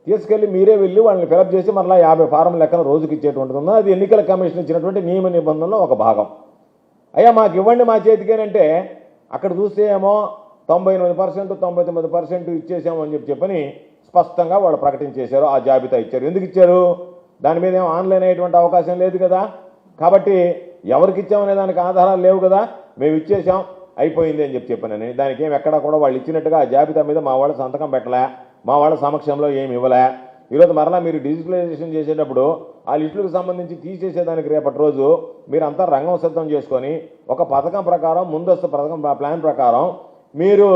తీసుకెళ్ళి మీరే వెళ్ళి వాళ్ళని ఫిలప్ చేసి మరలా 50 ఫారం లెక్కన రోజుకి ఇచ్చేటువంటిది ఉందో అది ఎన్నికల కమిషన్ ఇచ్చినటువంటి నియమ నిబంధనలో ఒక భాగం. అయ్యా మాకు ఇవ్వండి మా చేతికేనంటే అక్కడ చూస్తే ఏమో 98%, 99% ఇచ్చేసాము అని చెప్పని స్పష్టంగా వాళ్ళు ప్రకటించేశారు. ఆ జాబితా ఇచ్చారు. ఎందుకు ఇచ్చారు? దాని మీద ఏమో ఆన్లైన్ అయ్యేటువంటి అవకాశం లేదు కదా. కాబట్టి ఎవరికి ఇచ్చామనే దానికి ఆధారాలు లేవు కదా. మేము ఇచ్చేసాం అయిపోయింది అని చెప్పానని దానికి ఏమి ఎక్కడా కూడా వాళ్ళు ఇచ్చినట్టుగా ఆ జాబితా మీద మా వాళ్ళ సంతకం పెట్టలే, మా వాళ్ళ సమక్షంలో ఏమి ఇవ్వలే. ఈరోజు మరలా మీరు డిజిటలైజేషన్ చేసేటప్పుడు ఆ లిస్టులకు సంబంధించి తీసేసేదానికి రేపటి రోజు మీరంతా రంగం సిద్ధం చేసుకొని ఒక పథకం ప్రకారం ముందస్తు పథకం ప్లాన్ ప్రకారం మీరు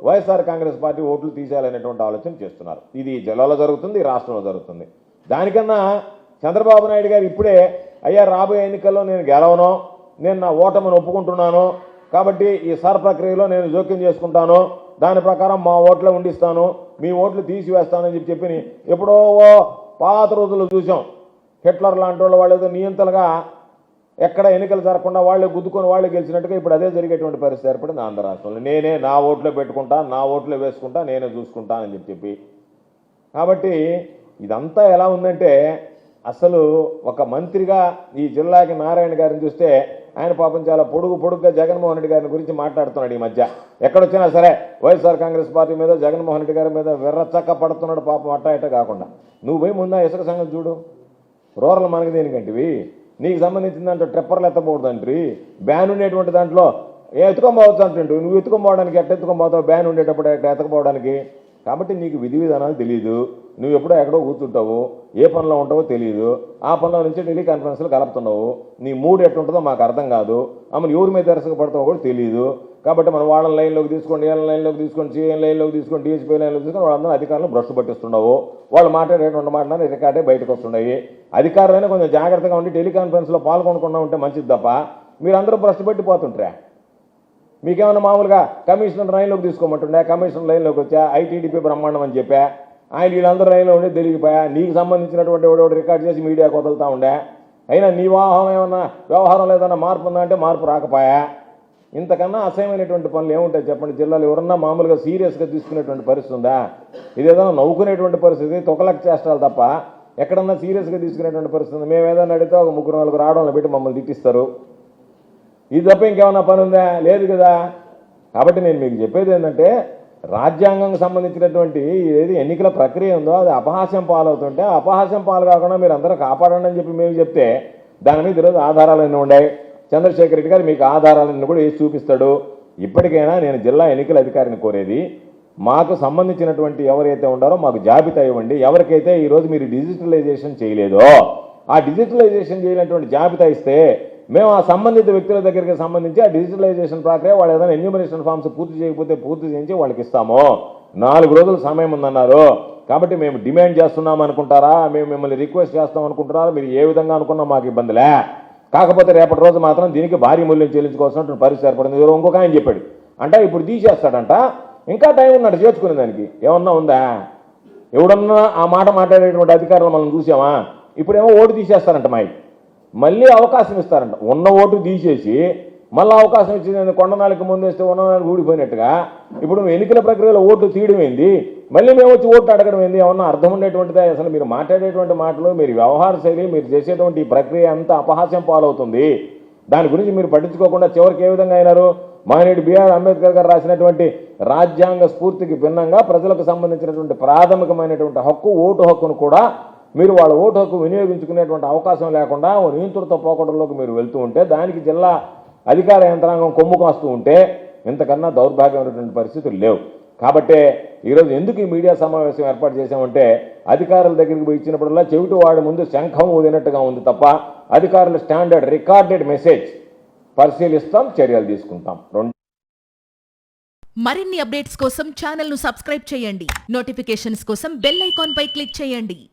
వైఎస్ఆర్ కాంగ్రెస్ పార్టీ ఓట్లు తీసేయాలనేటువంటి ఆలోచన చేస్తున్నారు. ఇది జిల్లాలో జరుగుతుంది, రాష్ట్రంలో జరుగుతుంది. దానికన్నా చంద్రబాబు నాయుడు గారు ఇప్పుడే అయ్యా రాబోయే ఎన్నికల్లో నేను గెలవను, నేను నా ఓటమిని ఒప్పుకుంటున్నాను, కాబట్టి ఈ సర్ ప్రక్రియలో నేను జోక్యం చేసుకుంటాను, దాని ప్రకారం మా ఓట్లే ఉండిస్తాను, మీ ఓట్లు తీసివేస్తానని చెప్పి ఎప్పుడో పాత రోజుల్లో చూసాం. హిట్లర్ లాంటి వాళ్ళు ఏదో నియంతలుగా ఎక్కడ ఎన్నికలు జరగకుండా వాళ్ళే గుద్దుకొని వాళ్ళే గెలిచినట్టుగా ఇప్పుడు అదే జరిగేటువంటి పరిస్థితి ఏర్పడింది ఆంధ్ర రాష్ట్రంలో. నేనే నా ఓట్లే పెట్టుకుంటా, నా ఓట్లే వేసుకుంటా, నేనే చూసుకుంటానని చెప్పి. కాబట్టి ఇదంతా ఎలా ఉందంటే అసలు ఒక మంత్రిగా ఈ జిల్లాకి నారాయణ గారిని చూస్తే ఆయన పాపం చాలా పొడుగ్గా జగన్మోహన్ రెడ్డి గారిని గురించి మాట్లాడుతున్నాడు. ఈ మధ్య ఎక్కడొచ్చినా సరే వైఎస్ఆర్ కాంగ్రెస్ పార్టీ మీద జగన్మోహన్ రెడ్డి గారి మీద వెర్రచక్క పడుతున్నాడు పాపం. అట్ట కాకుండా నువ్వు పోయి ముందా ఇసుక సంగతి చూడు. రూరల్ మనకి దేనికంటివి? నీకు సంబంధించిన దాంట్లో ట్రిప్పర్లు ఎత్తపోవద్దంట్రీ, బ్యాన్ ఉండేటువంటి దాంట్లో ఎత్తుకోబోవచ్చు అంటుంటు. నువ్వు ఎత్తుకోబోవడానికి ఎట్ట ఎత్తుకోబోతావు బ్యాన్ ఉండేటప్పుడు ఎత్తకపోవడానికి? కాబట్టి నీకు విధి విధానాలు తెలియదు. నువ్వు ఎప్పుడో ఎక్కడో కూర్చుంటావు, ఏ పనిలో ఉంటావో తెలియదు. ఆ పనిలో నుంచి టెలికాన్ఫరెన్స్లు కలుపుతున్నావు. నీ మూడు ఎట్టుంటుందో మాకు అర్థం కాదు. ఆమెను ఎవరి మీద తెరసక పడతావో కూడా తెలియదు. కాబట్టి మనం వాళ్ళని లైన్లోకి తీసుకోండి, ఏళ్ళ లైన్లోకి తీసుకోండి, సిఎన్ లైన్లోకి తీసుకోండి, డిఎస్పీ లైన్లోకి తీసుకొని వాళ్ళందరూ అధికారులను భ్రష్టు పట్టిస్తున్నావు. వాళ్ళు మాట్లాడేటువంటి మాటలు రికార్డే బయటకు వస్తున్నాయి. అధికారులైనా కొంచెం జాగ్రత్తగా ఉండి టెలికాన్ఫరెన్స్లో పాల్గొనకుండా ఉంటే మంచిది తప్ప మీరందరూ భ్రష్టు పట్టిపోతుంటారా? మీకేమన్నా మామూలుగా కమిషనర్ లైన్లోకి తీసుకోమంటుండే, కమిషనర్ లైన్లోకి వచ్చా, ఐటీడీపీ బ్రహ్మాండం అని చెప్పా, ఆయన వీళ్ళందరూ లైన్లో ఉండే తెలియపోయా, నీకు సంబంధించినటువంటి వాడు రికార్డ్ చేసి మీడియాకు వదులుతూ ఉండే. అయినా నీ వ్యవహారంలో ఏదన్నా మార్పు ఉందా అంటే మార్పు రాకపోయా. ఇంతకన్నా అసహ్యమైనటువంటి పనులు ఏముంటాయి చెప్పండి? జిల్లాలో ఎవరన్నా మామూలుగా సీరియస్గా తీసుకునేటువంటి పరిస్థితి ఉందా? ఇది ఏదైనా నవ్వుకునేటువంటి పరిస్థితి, తొకలకు చేష్టాలు తప్ప ఎక్కడన్నా సీరియస్గా తీసుకునేటువంటి పరిస్థితి ఉంది. మేము ఏదైనా అడిగితే ఒక 3-4 రావడంలో పెట్టి మమ్మల్ని తిట్టిస్తారు. ఇది తప్ప ఇంకేమన్నా పని ఉందా? లేదు కదా. కాబట్టి నేను మీకు చెప్పేది ఏంటంటే రాజ్యాంగం సంబంధించినటువంటి ఏది ఎన్నికల ప్రక్రియ ఉందో అది అపహాస్యం పాలవుతుంటే అపహాస్యం పాలు కాకుండా మీరు అందరూ కాపాడండి అని చెప్పి మేము చెప్తే దాని మీద ఈరోజు ఆధారాలన్నీ ఉన్నాయి. చంద్రశేఖర్ రెడ్డి గారు మీకు ఆధారాలన్నీ కూడా వేసి చూపిస్తాడు. ఇప్పటికైనా నేను జిల్లా ఎన్నికల అధికారిని కోరేది, మాకు సంబంధించినటువంటి ఎవరైతే ఉండారో మాకు జాబితా ఇవ్వండి. ఎవరికైతే ఈరోజు మీరు డిజిటలైజేషన్ చేయలేదో ఆ డిజిటలైజేషన్ చేయనటువంటి జాబితా ఇస్తే మేము ఆ సంబంధిత వ్యక్తుల దగ్గరికి సంబంధించి ఆ డిజిటలైజేషన్ ప్రక్రియ వాళ్ళు ఏదైనా ఎన్యూమరేషన్ ఫామ్స్ పూర్తి చేయకపోతే పూర్తి చేయించి వాళ్ళకి ఇస్తాము. 4 రోజులు సమయం ఉందన్నారు. కాబట్టి మేము డిమాండ్ చేస్తున్నాం అనుకుంటారా, మేము మిమ్మల్ని రిక్వెస్ట్ చేస్తాం అనుకుంటారా? మీరు ఏ విధంగా అనుకున్నా మాకు ఇబ్బందిలే. కాకపోతే రేపటి రోజు మాత్రం దీనికి భారీ మూల్యం చెల్లించుకోవాల్సినటువంటి పరిస్థితి ఏర్పడింది. ఇంకొక ఆయన చెప్పాడు అంటే ఇప్పుడు తీసేస్తాడంట, ఇంకా టైం ఉన్నాడు చేర్చుకునే దానికి. ఏమన్నా ఉందా? ఎవడన్నా ఆ మాట మాట్లాడేటువంటి అధికారులు మనం చూసామా? ఇప్పుడేమో ఓటు తీసేస్తారంట, మళ్ళీ అవకాశం ఇస్తారంట. ఉన్న ఓటు తీసేసి మళ్ళీ అవకాశం ఇచ్చింది. కొండనాలికి ముందేస్తే ఉన్ననాలికి ఊడిపోయినట్టుగా ఇప్పుడు ఎన్నికల ప్రక్రియలో ఓటు తీయడం ఏంది, మళ్ళీ మేము వచ్చి ఓటు అడగడం ఏంది? ఏమన్నా అర్థం ఉండేటువంటిదే? అసలు మీరు మాట్లాడేటువంటి మాటలు, మీరు వ్యవహార శైలి, మీరు చేసేటువంటి ఈ ప్రక్రియ అంతా అపహాస్యం పాలవుతుంది. దాని గురించి మీరు పట్టించుకోకుండా చివరికి ఏ విధంగా అయినారు? మానేటి బిఆర్ అంబేద్కర్ గారు రాసినటువంటి రాజ్యాంగ స్ఫూర్తికి భిన్నంగా ప్రజలకు సంబంధించినటువంటి ప్రాథమికమైనటువంటి హక్కు, ఓటు హక్కును కూడా మీరు వాళ్ళ ఓటు హక్కు వినియోగించుకునేటువంటి అవకాశం లేకుండా నియంత్రిత పోకడల్లోకి మీరు వెళ్తూ ఉంటే, దానికి జిల్లా అధికార యంత్రాంగం కొమ్ము కాస్తూ ఉంటే ఇంతకన్నా దౌర్భాగ్యమైనటువంటి పరిస్థితులు లేవు. కాబట్టే ఈరోజు ఎందుకు ఈ మీడియా సమావేశం ఏర్పాటు చేశామంటే అధికారుల దగ్గరికి పోయి ఇచ్చినప్పుడల్లా చెవిటి వాడి ముందు శంఖం ఊదినట్టుగా ఉంది తప్ప అధికారుల స్టాండర్డ్ రికార్డెడ్ మెసేజ్ పరిశీలిస్తాం, చర్యలు తీసుకుంటాం. మరిన్ని అప్డేట్స్ కోసం ఛానల్ ను సబ్స్క్రైబ్ చేయండి. నోటిఫికేషన్స్ కోసం బెల్ ఐకాన్ పై క్లిక్ చేయండి.